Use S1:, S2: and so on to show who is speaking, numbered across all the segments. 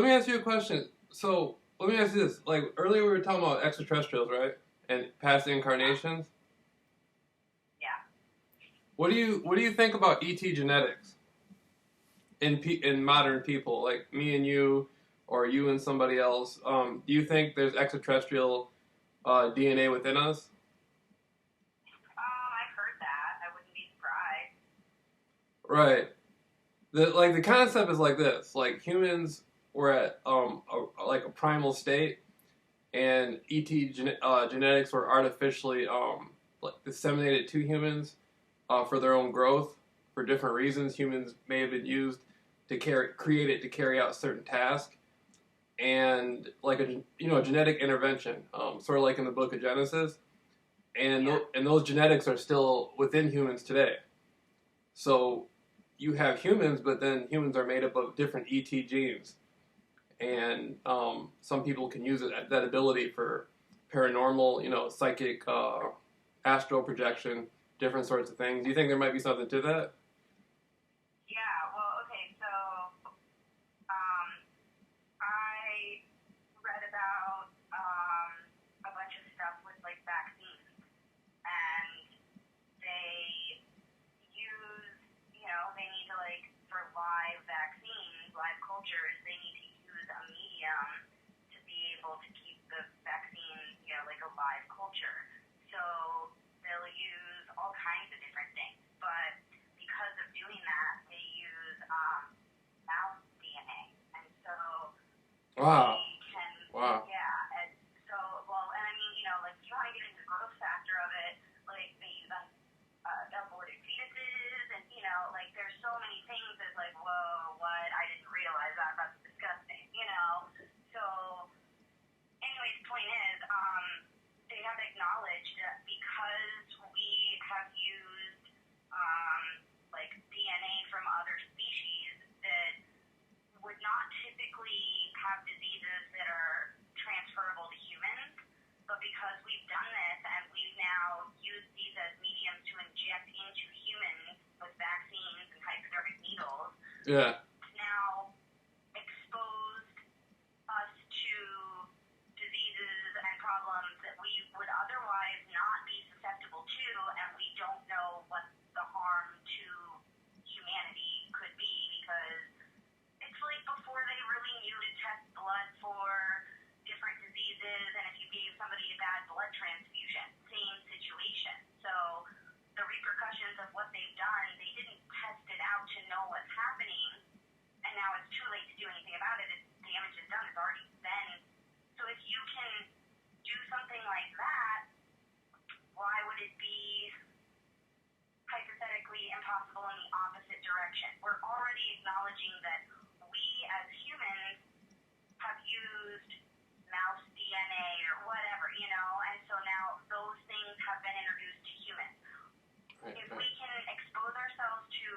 S1: let me ask you a question. So let me ask you this: like earlier, we were talking about extraterrestrials, right? And past incarnations.
S2: Yeah.
S1: What do you think about ET genetics in modern people, like me and you, or you and somebody else? Do you think there's extraterrestrial DNA within us?
S2: I've heard that. I wouldn't be surprised.
S1: Right. The concept is like this: like humans were at like a primal state, and genetics were artificially like disseminated to humans for their own growth for different reasons. Humans may have been used to carry out certain tasks, and like a genetic intervention, sort of like in the Book of Genesis, and
S2: Yeah.
S1: and those genetics are still within humans today. So you have humans, but then humans are made up of different ET genes, and some people can use that ability for paranormal, psychic, astral projection, different sorts of things. Do you think there might be something to that?
S2: Yeah, well, okay, so I read about a bunch of stuff with like vaccines, and they use, they need to like for live vaccines, live cultures, they need to use a medium to be able to keep the vaccine, like a live culture. So they'll use all kinds of different things, but because of doing that, they use mouse DNA, and so
S1: Wow.
S2: they can,
S1: Wow.
S2: yeah, and so, well, and I mean, like, if you want to get into the growth factor of it, like, they use aborted fetuses, and, like, there's so many things that's like, whoa, what, I didn't realize that, that's disgusting. So, anyways, the point is, they have acknowledged that because we have used, like, DNA from other species that would not typically have diseases that are transferable to humans, but because we've done this and we've now used these as mediums to inject into humans with vaccines and hypodermic needles,
S1: Yeah.
S2: it's now exposed us to diseases and problems that we would otherwise not be susceptible to, and we don't know what the harm to humanity could be, because it's like before they really knew to test blood for different diseases, and if you gave somebody a bad blood transfusion, same situation. So the repercussions of what they've done, they didn't test it out to know what's happening, and now it's too late to do anything about it. The damage is done. It's already been. So if you can do something like that, why would it be hypothetically impossible in the opposite direction? We're already acknowledging that we as humans have used mouse DNA or whatever, and so now those things have been introduced to humans.
S1: Right,
S2: If
S1: right.
S2: we can expose ourselves to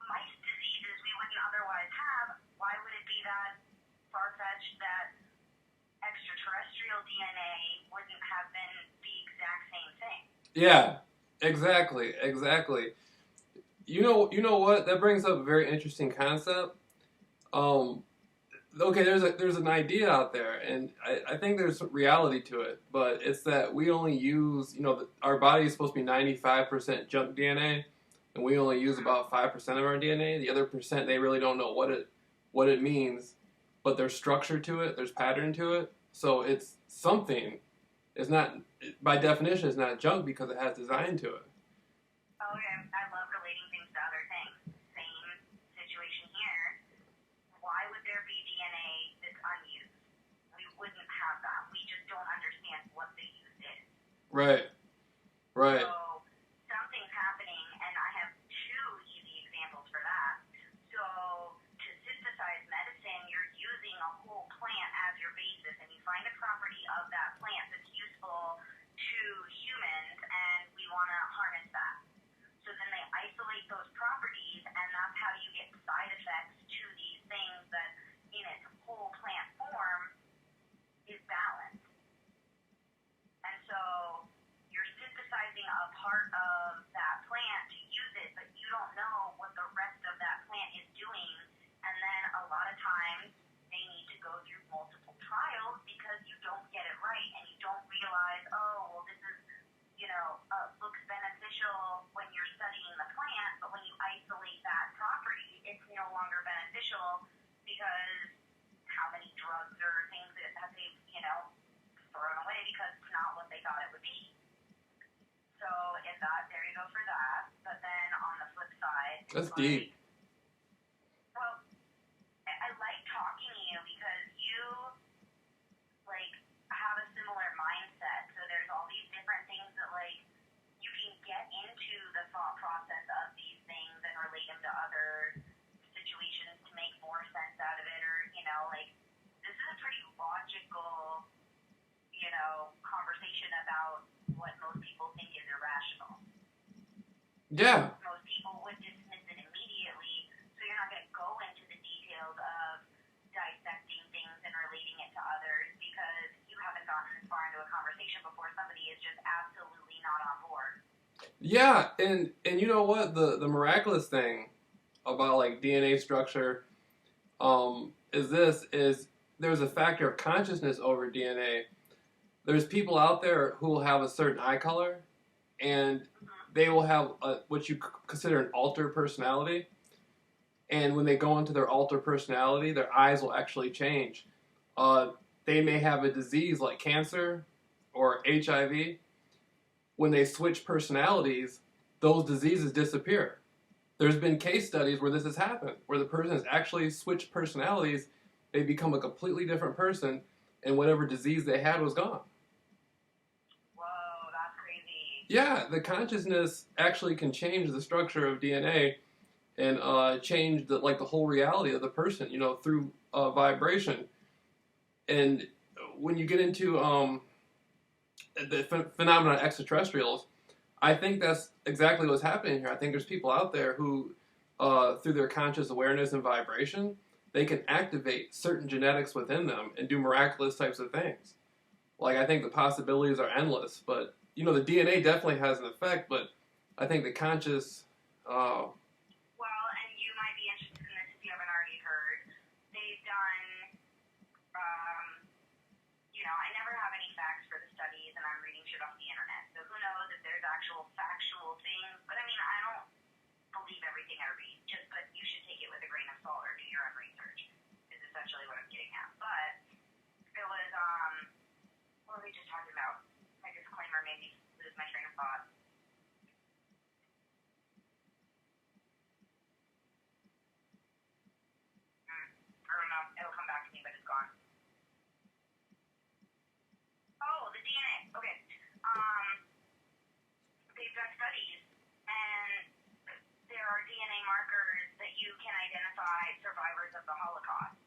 S2: mice diseases we wouldn't otherwise have, why would it be that far-fetched that extraterrestrial DNA wouldn't have been the exact same thing?
S1: Yeah. Exactly. You know what? That brings up a very interesting concept. Okay, there's an idea out there, and I think there's reality to it, but it's that we only use, our body is supposed to be 95% junk DNA, and we only use about 5% of our DNA. The other percent, they really don't know what it means, but there's structure to it, there's pattern to it, so it's something. It's not, by definition, it's not junk because it has design to it.
S2: Okay, I love relating things to other things. Same situation here. Why would there be DNA that's unused? We wouldn't have that. We just don't understand what the use is.
S1: Right.
S2: So something's happening, and I have two easy examples for that. So to synthesize medicine, you're using a whole plant as your basis, and you find a property of that plant that's useful to humans, and we want to harness that. So then they isolate those properties, and that's how you get side effects to these things that in its whole plant form is balanced. And so you're synthesizing a because it's not what they thought it would be. So, in that, there you go for that. But then on the flip side,
S1: That's
S2: like,
S1: deep.
S2: well, I like talking to you because you, like, have a similar mindset. So there's all these different things that, like, you can get into the thought process of these things and relate them to other situations to make more sense out of it, or, you know, like, this is a pretty logical, you know, conversation about what most people think is irrational.
S1: Yeah.
S2: Most people would dismiss it immediately, so you're not going to go into the details of dissecting things and relating it to others because you haven't gotten as far into a conversation before somebody is just absolutely not on board.
S1: Yeah, and you know what? The miraculous thing about like DNA structure is there's a factor of consciousness over DNA. There's people out there who will have a certain eye color, and they will have what you consider an altered personality. And when they go into their altered personality, their eyes will actually change. They may have a disease like cancer or HIV. When they switch personalities, those diseases disappear. There's been case studies where this has happened, where the person has actually switched personalities, they become a completely different person, and whatever disease they had was gone.
S2: Whoa, that's crazy.
S1: Yeah, the consciousness actually can change the structure of DNA and change the whole reality of the person, you know, through vibration. And when you get into the phenomenon of extraterrestrials, I think that's exactly what's happening here. I think there's people out there who, through their conscious awareness and vibration, they can activate certain genetics within them and do miraculous types of things. Like, I think the possibilities are endless, but, you know, the DNA definitely has an effect, but I think the conscious...
S2: Well, and you might be interested in this if you haven't already heard. They've done, you know, I never have any facts for the studies, and I'm reading shit off the internet. So who knows if there's actual factual things. But, I mean, I don't believe everything I read. But you should take it with a grain of salt or do your own research, is essentially what I'm getting at. But it was, what were we just talking about? My disclaimer made me lose my train of thought. I don't know. It'll come back to me, but it's gone. Oh, the DNA. Okay. They've done studies, and there are DNA markers that you can identify survivors of the Holocaust.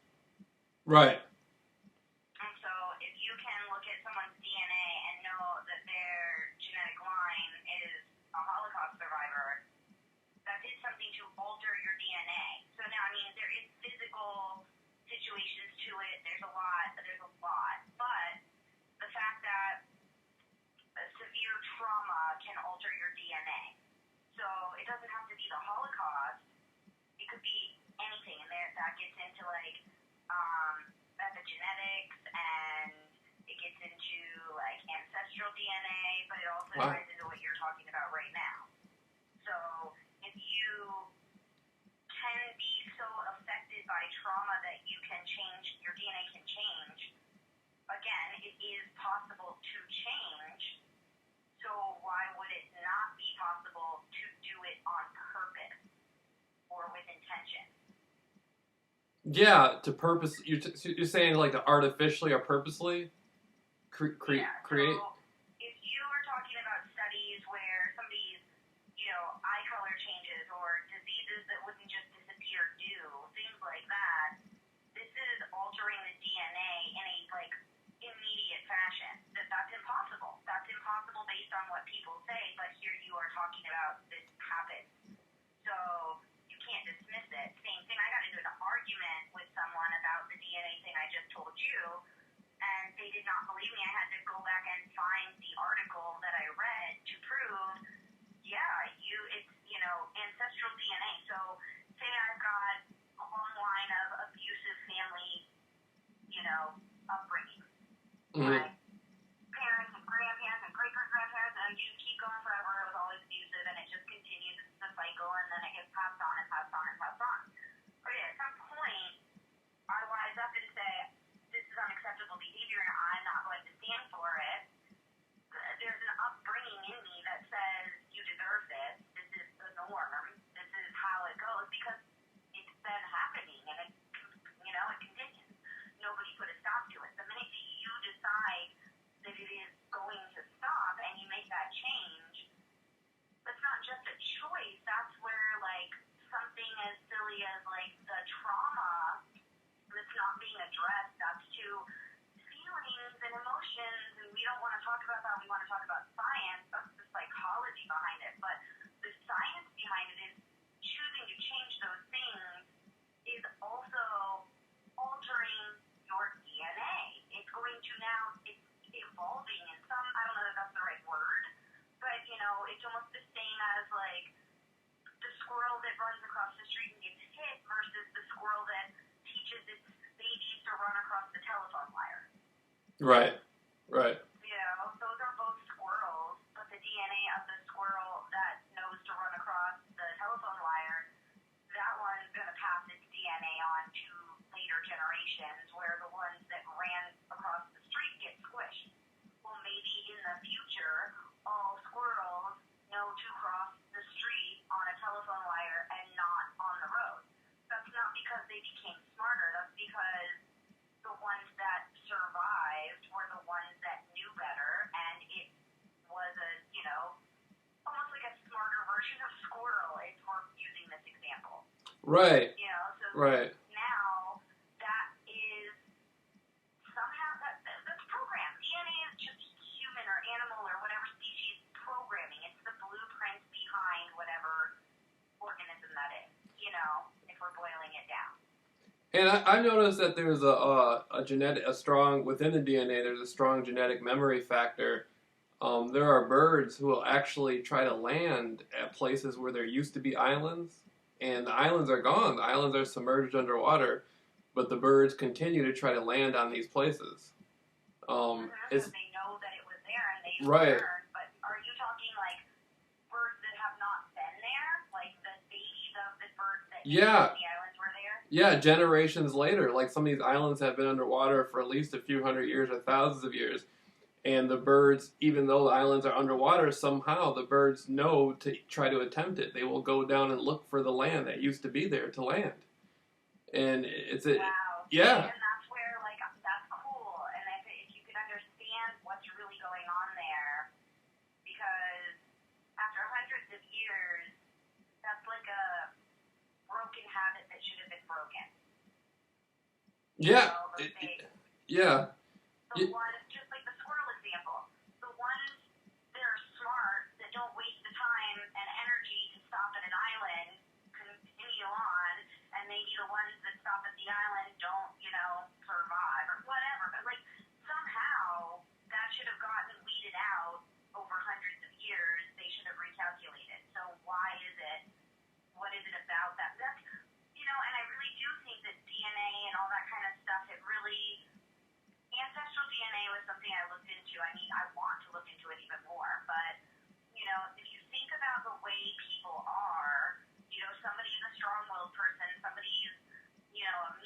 S1: Right.
S2: And so if you can look at someone's DNA and know that their genetic line is a Holocaust survivor, that did something to alter your DNA. So now, I mean, there is physical situations to it. There's a lot. But the fact that severe trauma can alter your DNA. So it doesn't have to be the Holocaust. It could be anything. And there, that gets into, like, epigenetics, and it gets into, like, ancestral DNA, but it also ties into what you're talking about right now. So if you can be so affected by trauma that you can change, your DNA can change, again, it is possible to change. So why would it not be possible to do it on purpose or with intention?
S1: Yeah, to purpose. You're saying like to artificially or purposely create.
S2: So if you are talking about studies where somebody's, you know, eye color changes or diseases that wouldn't just disappear things like that, this is altering the DNA in a, like, immediate fashion. That's impossible. That's impossible based on what people say, but here you are talking about this happens. So you can't dismiss it. Same thing, I got into an argument with someone about the DNA thing I just told you, and they did not believe me. I had to go back and find the article that I read to prove, it's, you know, ancestral DNA. So say I've got a long line of abusive family, you know, upbringing. My parents and grandparents and great-great-grandparents, and you just keep going forever. It was always abusive, and it just continues. It's a cycle, and then it gets passed on and passed on and passed on. Okay, at some point, I rise up and say, this is unacceptable behavior, and I'm not going to stand for it. you want to talk about science, that's the psychology behind it. But the science behind it is choosing to change those things is also altering your DNA. It's going to now, it's evolving in some, I don't know if that's the right word, but, you know, it's almost the same as, like, the squirrel that runs across the street and gets hit versus the squirrel that teaches its babies to run across the telephone wire.
S1: Right. Right.
S2: You know, those are both squirrels, but the DNA of the squirrel that knows to run across the telephone wire, that one's going to pass its DNA on to later generations, where the ones that ran across the street get squished. Well, maybe in the future, all squirrels know to cross the street on a telephone wire and not on the road. That's not because they became smarter. That's because the ones that survived were the ones that knew better, and it was a, you know, almost like a smarter version of squirrel. It's more using this example.
S1: Right.
S2: You know, so
S1: Right.
S2: now that is somehow that's programmed. DNA is just human or animal or whatever species programming. It's the blueprint behind whatever organism that is. You know, if we're boiling it down.
S1: And I've noticed that there's a strong, within the DNA, there's a strong genetic memory factor. There are birds who will actually try to land at places where there used to be islands, and the islands are gone. The islands are submerged underwater, but the birds continue to try to land on these places. It's
S2: They know that it was there and they
S1: right.
S2: learned, but are you talking like birds that have not been there? Like the babies of the birds that
S1: Yeah.
S2: the islands were there?
S1: Yeah, generations later, like some of these islands have been underwater for at least a few hundred years or thousands of years. And the birds, even though the islands are underwater, somehow the birds know to try to attempt it. They will go down and look for the land that used to be there to land. And it's a,
S2: Wow.
S1: yeah.
S2: And that's where, like, that's cool. And if you could understand what's really going on there, because after hundreds of years, that's like a broken habit that should have been broken.
S1: Yeah.
S2: You know,
S1: Yeah.
S2: the ones, just like the squirrel example, the ones that are smart, that don't waste the time and energy to stop at an island, continue on, and maybe the ones that stop at the island don't, you know, survive or whatever. But, like, somehow that should have gotten weeded out over hundreds of years. They should have recalculated. So why is it? What is it about that? That's, you know, and I really do think that DNA and all that kind of stuff, it really... Ancestral DNA was something I looked into. I mean, I want to look into it even more. But, you know, if you think about the way people are, you know, somebody's a strong-willed person, somebody's, you know, a